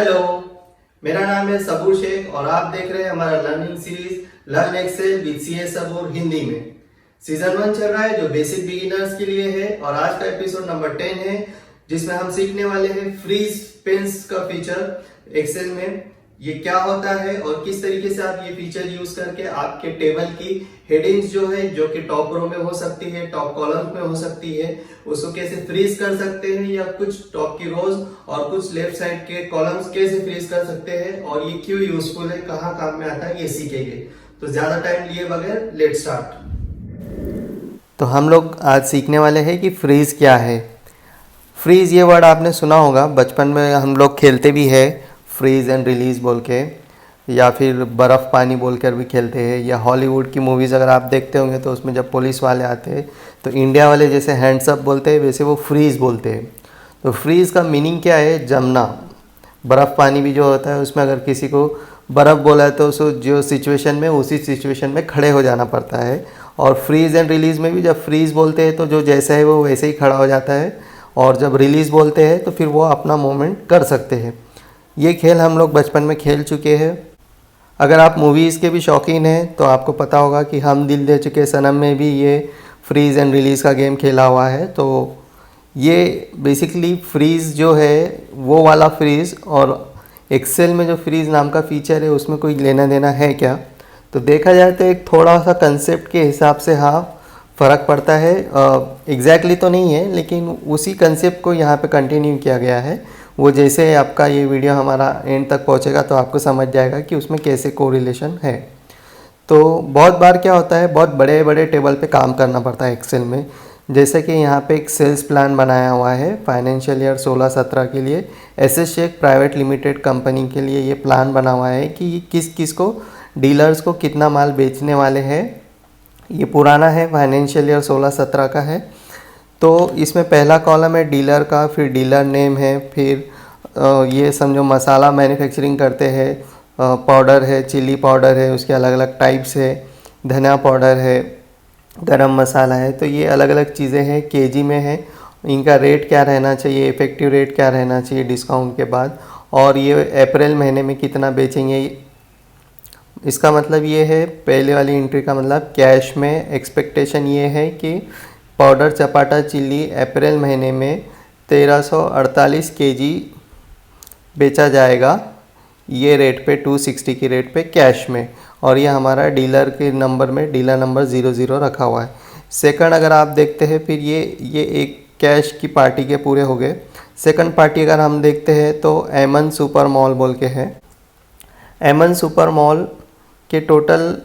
Hello, मेरा नाम है सबूर शेख और आप देख रहे हैं हमारा learning series learn Excel with CA Sabur Hindi में। सीजन 1 चल रहा है जो बेसिक बिगिनर्स के लिए है और आज का एपिसोड नंबर 10 है जिसमें हम सीखने वाले हैं फ्रीज पेंस का फीचर एक्सेल में। ये क्या होता है और किस तरीके से आप ये फीचर यूज करके आपके टेबल की हेडिंग्स जो है जो कि टॉप रो में हो सकती है, टॉप कॉलम में हो सकती है, उसको कैसे फ्रीज कर सकते हैं या कुछ टॉप की रोज और कुछ लेफ्ट साइड के कॉलम्स कैसे फ्रीज कर सकते हैं और ये क्यों यूजफुल है, कहाँ काम में आता है, ये सीखेंगे। तो ज्यादा टाइम लिए बगैर लेट स्टार्ट। तो हम लोग आज सीखने वाले हैं कि फ्रीज क्या है। फ्रीज ये वर्ड आपने सुना होगा, बचपन में हम लोग खेलते भी है फ्रीज एंड रिलीज बोल के, या फिर बर्फ़ पानी बोल कर भी खेलते हैं। या हॉलीवुड की मूवीज़ अगर आप देखते होंगे तो उसमें जब पुलिस वाले आते हैं तो इंडिया वाले जैसे हैंड्स अप बोलते हैं वैसे वो फ्रीज़ बोलते हैं। तो फ्रीज़ का मीनिंग क्या है? जमना। बर्फ़ पानी भी जो होता है उसमें अगर किसी को बर्फ़ बोला है तो उसको जो सिचुएशन में उसी सिचुएशन में खड़े हो जाना पड़ता है। और फ्रीज़ एंड रिलीज़ में भी जब फ्रीज़ बोलते हैं तो जो जैसा है वो वैसे ही खड़ा हो जाता है, और जब रिलीज़ बोलते हैं तो फिर वो अपना मूवमेंट कर सकते हैं। ये खेल हम लोग बचपन में खेल चुके हैं। अगर आप मूवीज़ के भी शौकीन हैं तो आपको पता होगा कि हम दिल दे चुके सनम में भी ये फ्रीज़ एंड रिलीज़ का गेम खेला हुआ है। तो ये बेसिकली फ्रीज़ जो है वो वाला फ्रीज़ और एक्सेल में जो फ्रीज़ नाम का फीचर है उसमें कोई लेना देना है क्या? तो देखा जाए तो एक थोड़ा सा कंसेप्ट के हिसाब से हाँ फ़र्क पड़ता है। एग्जैक्टली तो नहीं है लेकिन उसी कंसेप्ट को यहाँ पे कंटिन्यू किया गया है। वो जैसे आपका ये वीडियो हमारा एंड तक पहुँचेगा तो आपको समझ जाएगा कि उसमें कैसे कोरिलेशन है। तो बहुत बार क्या होता है, बहुत बड़े बड़े टेबल पे काम करना पड़ता है एक्सेल में। जैसे कि यहाँ पे एक सेल्स प्लान बनाया हुआ है फाइनेंशियल ईयर 16-17 के लिए। SS Shaikh private limited company के लिए ये प्लान बना हुआ है कि किस किस को डीलर्स को कितना माल बेचने वाले हैं। ये पुराना है, फाइनेंशियल ईयर 16-17 का है। तो इसमें पहला कॉलम है डीलर का, फिर डीलर नेम है, फिर ये समझो मसाला मैन्युफैक्चरिंग करते हैं, पाउडर है, चिली पाउडर है, उसके अलग अलग टाइप्स है, धनिया पाउडर है, गरम मसाला है। तो ये अलग अलग चीज़ें हैं, केजी में है। इनका रेट क्या रहना चाहिए, इफ़ेक्टिव रेट क्या रहना चाहिए डिस्काउंट के बाद, और ये अप्रैल महीने में कितना बेचेंगे। इसका मतलब ये है, पहले वाली एंट्री का मतलब कैश में एक्सपेक्टेशन ये है कि पाउडर चपाटा चिल्ली अप्रैल महीने में 1348 केजी बेचा जाएगा, ये रेट पे 260 की रेट पे कैश में। और ये हमारा डीलर के नंबर में डीलर नंबर 00 रखा हुआ है। सेकंड अगर आप देखते हैं फिर ये एक कैश की पार्टी के पूरे हो गए। सेकंड पार्टी अगर हम देखते हैं तो एमन सुपर मॉल बोल के है। एमन सुपर मॉल के टोटल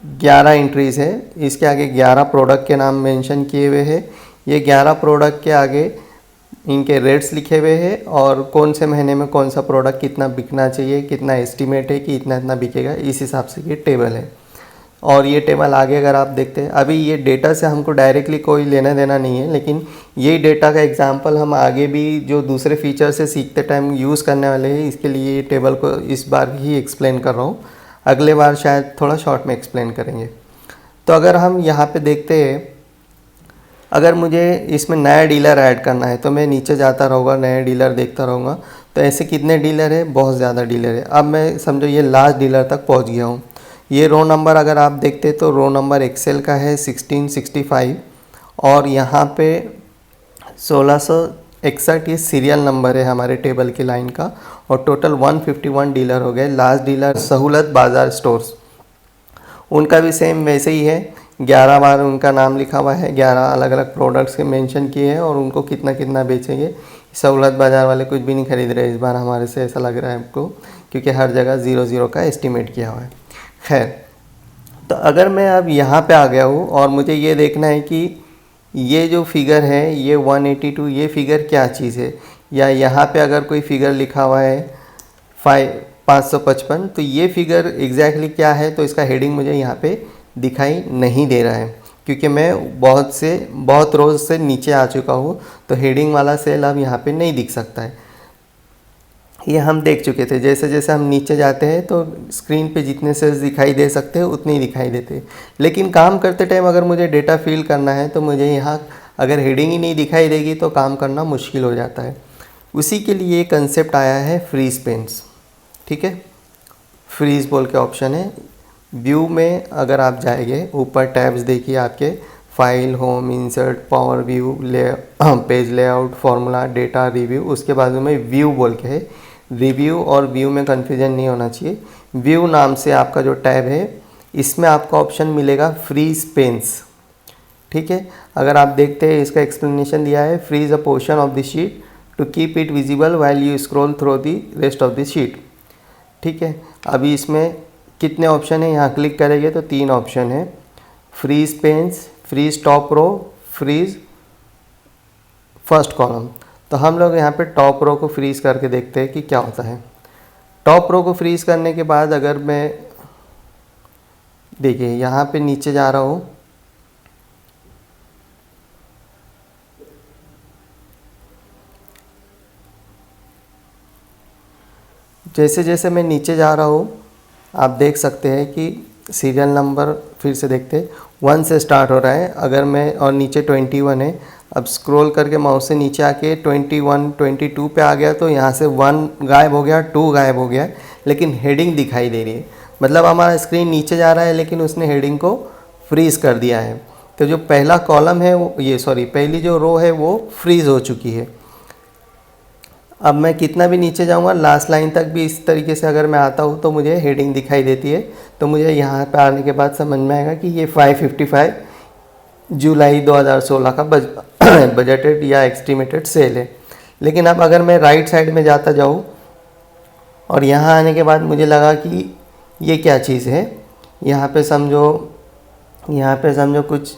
11 एंट्रीज़ है। इसके आगे 11 प्रोडक्ट के नाम मेंशन किए हुए हैं। ये 11 प्रोडक्ट के आगे इनके रेट्स लिखे हुए हैं और कौन से महीने में कौन सा प्रोडक्ट कितना बिकना चाहिए, कितना एस्टिमेट है कि इतना इतना बिकेगा, इस हिसाब से ये टेबल है। और ये टेबल आगे अगर आप देखते हैं, अभी ये डेटा से हमको डायरेक्टली कोई लेना देना नहीं है, लेकिन यही डेटा का एग्जांपल हम आगे भी जो दूसरे फीचर से सीखते टाइम यूज़ करने वाले हैं, इसके लिए ये टेबल को इस बार ही एक्सप्लेन कर रहा हूँ। अगले बार शायद थोड़ा शॉर्ट में एक्सप्लेन करेंगे। तो अगर हम यहाँ पे देखते हैं, अगर मुझे इसमें नया डीलर ऐड करना है तो मैं नीचे जाता रहूँगा, नया डीलर देखता रहूँगा। तो ऐसे कितने डीलर है? बहुत ज़्यादा डीलर है। अब मैं समझो ये लास्ट डीलर तक पहुँच गया हूँ। ये रो नंबर अगर आप देखते तो रो नंबर एक्सेल का है 1665 और यहाँ पे 1661 ये सीरियल नंबर है हमारे टेबल की लाइन का। और टोटल 151 डीलर हो गए। लास्ट डीलर सहूलत बाज़ार स्टोर्स, उनका भी सेम वैसे ही है। 11 बार उनका नाम लिखा हुआ है, 11 अलग अलग प्रोडक्ट्स के मेंशन किए हैं और उनको कितना कितना बेचेंगे। सहूलत बाज़ार वाले कुछ भी नहीं खरीद रहे इस बार हमारे से, ऐसा लग रहा है आपको, क्योंकि हर जगह 00 का एस्टिमेट किया हुआ है। खैर, तो अगर मैं अब यहाँ पे आ गया हूँ और मुझे ये देखना है कि ये जो फिगर है ये 182, ये फिगर क्या चीज़ है, या यहाँ पे अगर कोई फिगर लिखा हुआ है 555 तो ये फिगर एग्जैक्टली क्या है। तो इसका हेडिंग मुझे यहाँ पे दिखाई नहीं दे रहा है क्योंकि मैं बहुत रोज़ से नीचे आ चुका हूँ। तो हेडिंग वाला सेल अब यहाँ पे नहीं दिख सकता है। ये हम देख चुके थे। जैसे जैसे हम नीचे जाते हैं तो स्क्रीन पे जितने सेल्स दिखाई दे सकते हैं उतने ही दिखाई देते हैं, लेकिन काम करते टाइम अगर मुझे डेटा फिल करना है तो मुझे यहाँ अगर हेडिंग ही नहीं दिखाई देगी तो काम करना मुश्किल हो जाता है। उसी के लिए कंसेप्ट आया है फ्रीज पेंस। ठीक है, फ्रीज बोल के ऑप्शन है। व्यू में अगर आप जाएंगे, ऊपर टैब्स देखिए आपके, file, home, insert, power view, page layout, formula, data, review, उसके बाजू में व्यू बोल के है। रिव्यू और व्यू में कन्फ्यूजन नहीं होना चाहिए। व्यू नाम से आपका जो टैब है, इसमें आपको ऑप्शन मिलेगा फ्रीज पेंस। ठीक है, अगर आप देखते हैं इसका एक्सप्लेनेशन दिया है, freeze a portion of the sheet to keep it visible while you scroll through the rest of the sheet. ठीक है, अभी इसमें कितने ऑप्शन है, यहाँ क्लिक करेंगे तो 3 ऑप्शन है, freeze panes, freeze top row, freeze first column. तो हम लोग यहाँ पे टॉप रो को फ्रीज करके देखते हैं कि क्या होता है। टॉप रो को फ्रीज करने के बाद अगर मैं देखिए यहाँ पे नीचे जा रहा हूँ, जैसे जैसे मैं नीचे जा रहा हूँ आप देख सकते हैं कि सीरियल नंबर फिर से देखते हैं 1 से स्टार्ट हो रहा है। अगर मैं, और नीचे 21 है, अब स्क्रॉल करके माउस से नीचे आके 21, 22 पे आ गया तो यहाँ से 1 गायब हो गया, 2 गायब हो गया, लेकिन हेडिंग दिखाई दे रही है। मतलब हमारा स्क्रीन नीचे जा रहा है लेकिन उसने हेडिंग को फ्रीज कर दिया है। तो जो पहला कॉलम है वो, पहली जो रो है वो फ्रीज हो चुकी है। अब मैं कितना भी नीचे जाऊंगा, लास्ट लाइन तक भी इस तरीके से अगर मैं आता हूँ तो मुझे हेडिंग दिखाई देती है। तो मुझे यहाँ पे आने के बाद समझ में आएगा कि ये 555 जुलाई 2016 का बजटेड या एस्टिमेटेड सेल है। लेकिन अब अगर मैं राइट साइड में जाता जाऊँ और यहाँ आने के बाद मुझे लगा कि ये क्या चीज़ है, यहाँ पे समझो कुछ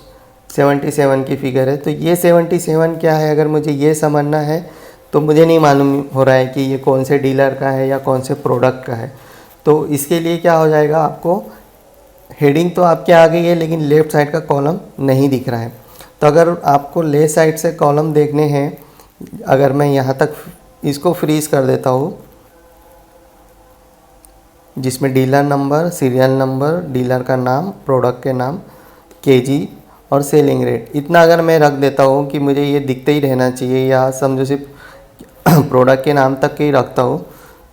77 की फिगर है। तो ये 77 क्या है, अगर मुझे ये समझना है तो मुझे नहीं मालूम हो रहा है कि ये कौन से डीलर का है या कौन से प्रोडक्ट का है। तो इसके लिए क्या हो जाएगा, आपको हेडिंग तो आपके आ गई है लेकिन लेफ़्ट साइड का कॉलम नहीं दिख रहा है। तो अगर आपको लेफ़्ट साइड से कॉलम देखने हैं, अगर मैं यहाँ तक इसको फ्रीज़ कर देता हूँ, जिसमें dealer number, serial number, dealer का नाम, प्रोडक्ट के नाम, केजी और सेलिंग रेट, इतना अगर मैं रख देता हूँ कि मुझे ये दिखते ही रहना चाहिए, या समझो सिर्फ प्रोडक्ट के नाम तक के ही रखता हूँ,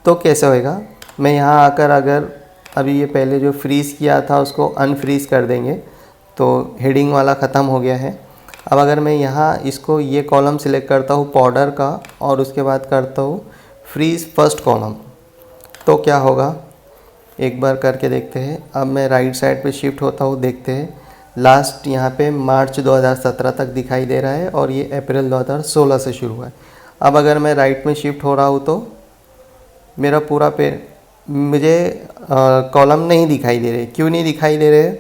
तो कैसे होएगा। मैं यहाँ आकर अगर अभी ये पहले जो फ्रीज़ किया था उसको अनफ्रीज़ कर देंगे तो हेडिंग वाला ख़त्म हो गया है। अब अगर मैं यहाँ इसको ये कॉलम सिलेक्ट करता हूँ पाउडर का और उसके बाद करता हूँ फ्रीज़ फर्स्ट कॉलम, तो क्या होगा एक बार करके देखते हैं। अब मैं राइट साइड पे शिफ्ट होता हूँ, देखते हैं लास्ट यहाँ पे मार्च 2017 तक दिखाई दे रहा है और ये अप्रैल 2016 से शुरू हुआ है। अब अगर मैं राइट में शिफ्ट हो रहा हूँ तो मेरा पूरा मुझे कॉलम नहीं दिखाई दे रहे। क्यों नहीं दिखाई दे रहे,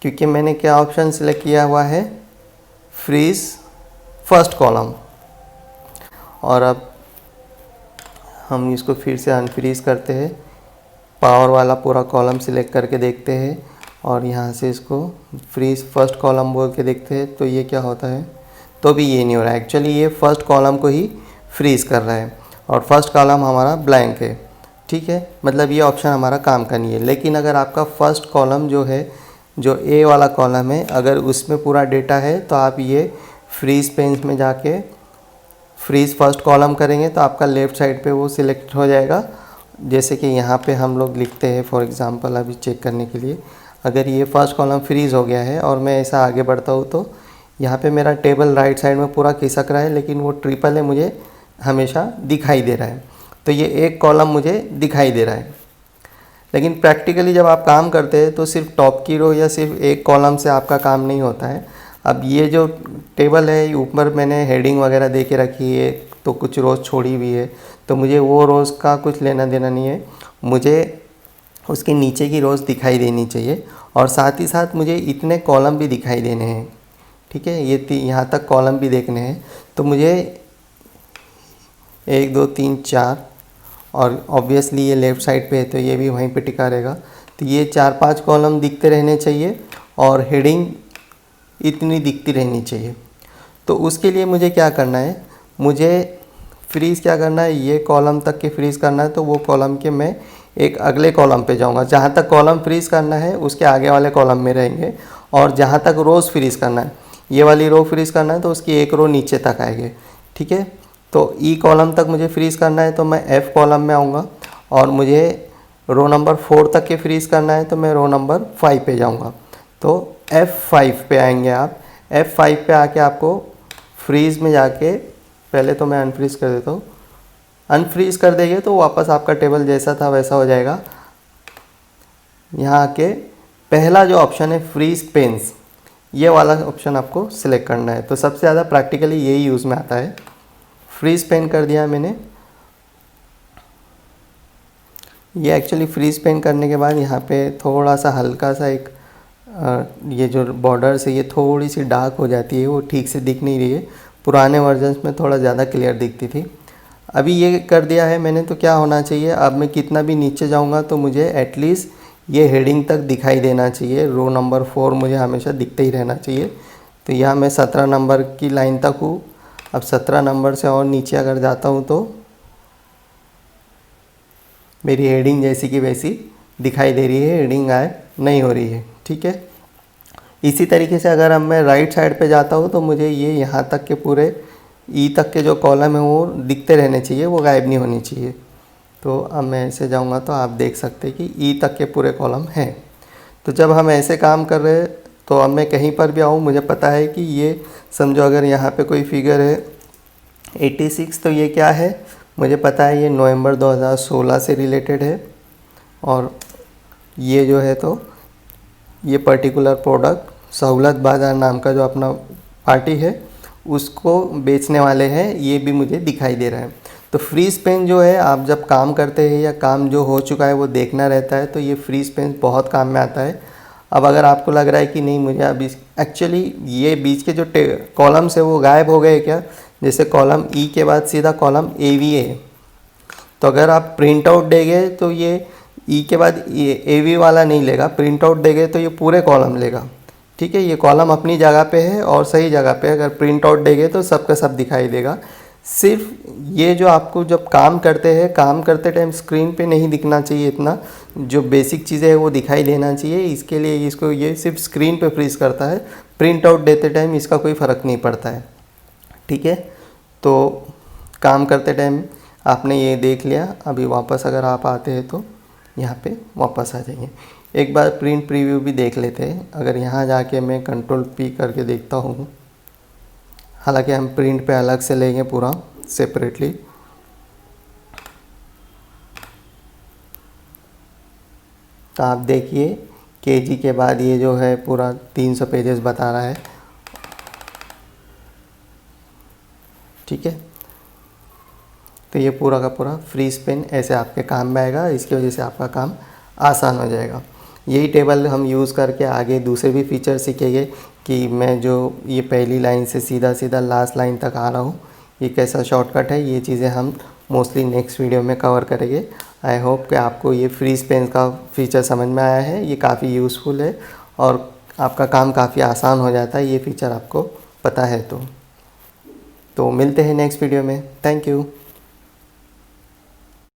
क्योंकि मैंने क्या ऑप्शन सेलेक्ट किया हुआ है, फ्रीज फर्स्ट कॉलम। और अब हम इसको फिर से अनफ्रीज करते हैं, पावर वाला पूरा कॉलम सिलेक्ट करके देखते हैं और यहाँ से इसको फ्रीज फर्स्ट कॉलम बोल के देखते हैं तो ये क्या होता है, तो भी ये नहीं हो रहा है। एक्चुअली ये फर्स्ट कॉलम को ही फ्रीज़ कर रहा है और फर्स्ट कॉलम हमारा ब्लैंक है। ठीक है, मतलब ये ऑप्शन हमारा काम का नहीं है। लेकिन अगर आपका फर्स्ट कॉलम जो है, जो ए वाला कॉलम है, अगर उसमें पूरा डेटा है तो आप ये फ्रीज पेंस में जाके फ्रीज फर्स्ट कॉलम करेंगे तो आपका लेफ़्ट साइड पे वो सिलेक्ट हो जाएगा। जैसे कि यहाँ पे हम लोग लिखते हैं फॉर एग्ज़ाम्पल, अभी चेक करने के लिए, अगर ये फर्स्ट कॉलम फ्रीज़ हो गया है और मैं ऐसा आगे बढ़ता हूँ तो यहाँ पे मेरा टेबल राइट साइड में पूरा खिसक रहा है, लेकिन वो ट्रिपल है मुझे हमेशा दिखाई दे रहा है। तो ये एक कॉलम मुझे दिखाई दे रहा है। लेकिन प्रैक्टिकली जब आप काम करते हैं तो सिर्फ टॉप की रो या सिर्फ एक कॉलम से आपका काम नहीं होता है। अब ये जो टेबल है, ऊपर मैंने हेडिंग वगैरह दे के रखी है तो कुछ रोज़ छोड़ी हुई है, तो मुझे वो रोज़ का कुछ लेना देना नहीं है, मुझे उसके नीचे की रोज़ दिखाई देनी चाहिए और साथ ही साथ मुझे इतने कॉलम भी दिखाई देने हैं। ठीक है, ये यहाँ तक कॉलम भी देखने हैं। तो मुझे 1 2 3 4 और ऑब्वियसली ये लेफ़्ट साइड पे है तो ये भी वहीं पे टिका रहेगा। तो ये 4-5 कॉलम दिखते रहने चाहिए और हेडिंग इतनी दिखती रहनी चाहिए। तो उसके लिए मुझे क्या करना है, मुझे फ्रीज़ क्या करना है, ये कॉलम तक के फ्रीज़ करना है। तो वो कॉलम के मैं एक अगले कॉलम पे जाऊंगा, जहाँ तक कॉलम फ्रीज़ करना है उसके आगे वाले कॉलम में रहेंगे, और जहाँ तक रोज़ फ्रीज़ करना है, ये वाली रो फ्रीज़ करना है तो उसकी एक रो नीचे तक आएगी। ठीक है, तो ई कॉलम तक मुझे फ्रीज़ करना है तो मैं एफ़ कॉलम में आऊँगा, और मुझे रो नंबर 4 तक के फ्रीज़ करना है तो मैं रो नंबर 5 पे जाऊँगा। तो F5 पे आएंगे आप। F5 पे आके आपको फ्रीज़ में जाके, पहले तो मैं अनफ्रीज़ कर देता हूँ, अनफ्रीज़ कर देंगे तो वापस आपका टेबल जैसा था वैसा हो जाएगा। यहाँ आके पहला जो ऑप्शन है फ्रीज़ पेन्स, ये वाला ऑप्शन आपको सिलेक्ट करना है। तो सबसे ज़्यादा प्रैक्टिकली यही यूज़ में आता है। फ्रीज़ पेन कर दिया मैंने। ये एक्चुअली फ्रीज़ पेन करने के बाद यहाँ पे थोड़ा सा हल्का सा एक ये जो बॉर्डर्स है ये थोड़ी सी डार्क हो जाती है, वो ठीक से दिख नहीं रही है। पुराने वर्जन्स में थोड़ा ज़्यादा क्लियर दिखती थी। अभी ये कर दिया है मैंने, तो क्या होना चाहिए, अब मैं कितना भी नीचे जाऊँगा तो मुझे एटलीस्ट ये हेडिंग तक दिखाई देना चाहिए। रो नंबर 4 मुझे हमेशा दिखते ही रहना चाहिए। तो यहाँ मैं 17 नंबर की लाइन तक हूँ। अब 17 नंबर से और नीचे अगर जाता हूँ तो मेरी हेडिंग जैसी की वैसी दिखाई दे रही है, हेडिंग गायब नहीं हो रही है। ठीक है, इसी तरीके से अगर अब मैं राइट साइड पे जाता हूँ तो मुझे ये यहाँ तक के पूरे ई तक के जो कॉलम है वो दिखते रहने चाहिए, वो गायब नहीं होनी चाहिए। तो अब मैं ऐसे जाऊँगा तो आप देख सकते हैं कि ई तक के पूरे कॉलम हैं। तो जब हम ऐसे काम कर रहे हैं तो अब मैं कहीं पर भी आऊँ, मुझे पता है कि ये समझो अगर यहाँ पे कोई फिगर है 86, तो ये क्या है, मुझे पता है ये नवंबर 2016 से रिलेटेड है। और ये जो है तो ये पर्टिकुलर प्रोडक्ट सहूलत बाज़ार नाम का जो अपना पार्टी है उसको बेचने वाले हैं, ये भी मुझे दिखाई दे रहा है। तो फ्रीज़ पेन जो है, आप जब काम करते हैं या काम जो हो चुका है वो देखना रहता है, तो ये फ्रीज़ पेन बहुत काम में आता है। अब अगर आपको लग रहा है कि नहीं मुझे अभी एक्चुअली ये बीच के जो कॉलम्स है वो गायब हो गए क्या, जैसे कॉलम ई के बाद सीधा कॉलम ए वी है, तो अगर आप प्रिंट आउट देंगे तो ये ई के बाद ये ए वी वाला नहीं लेगा, प्रिंट आउट देंगे तो ये पूरे कॉलम लेगा। ठीक है, ये कॉलम अपनी जगह पे है और सही जगह पे, अगर प्रिंट आउट देंगे तो सब का सब दिखाई देगा। सिर्फ ये जो आपको जब काम करते हैं, काम करते टाइम स्क्रीन पे नहीं दिखना चाहिए, इतना जो बेसिक चीज़ें हैं वो दिखाई देना चाहिए। इसके लिए इसको ये सिर्फ स्क्रीन पे फ्रीज करता है, प्रिंट आउट देते टाइम इसका कोई फ़र्क नहीं पड़ता है। ठीक है, तो काम करते टाइम आपने ये देख लिया। अभी वापस अगर आप आते हैं तो यहाँ पे वापस आ जाइए। एक बार प्रिंट प्रीव्यू भी देख लेते हैं। अगर यहाँ जाके मैं कंट्रोल पी करके देखता हूँ, हालांकि हम प्रिंट पे अलग से लेंगे पूरा सेपरेटली। तो आप देखिए केजी के बाद ये जो है पूरा 300 पेजेस बता रहा है। ठीक है, तो ये पूरा का पूरा फ्रीज पेन ऐसे आपके काम में आएगा। इसकी वजह से आपका काम आसान हो जाएगा। यही टेबल हम यूज़ करके आगे दूसरे भी फीचर सीखेंगे कि मैं जो ये पहली लाइन से सीधा सीधा लास्ट लाइन तक आ रहा हूँ, ये कैसा शॉर्टकट है, ये चीज़ें हम मोस्टली नेक्स्ट वीडियो में कवर करेंगे। आई होप कि आपको ये फ्रीज पेन का फीचर समझ में आया है। ये काफ़ी यूज़फुल है और आपका काम काफ़ी आसान हो जाता है, ये फीचर आपको पता है। तो मिलते हैं नेक्स्ट वीडियो में। Thank you.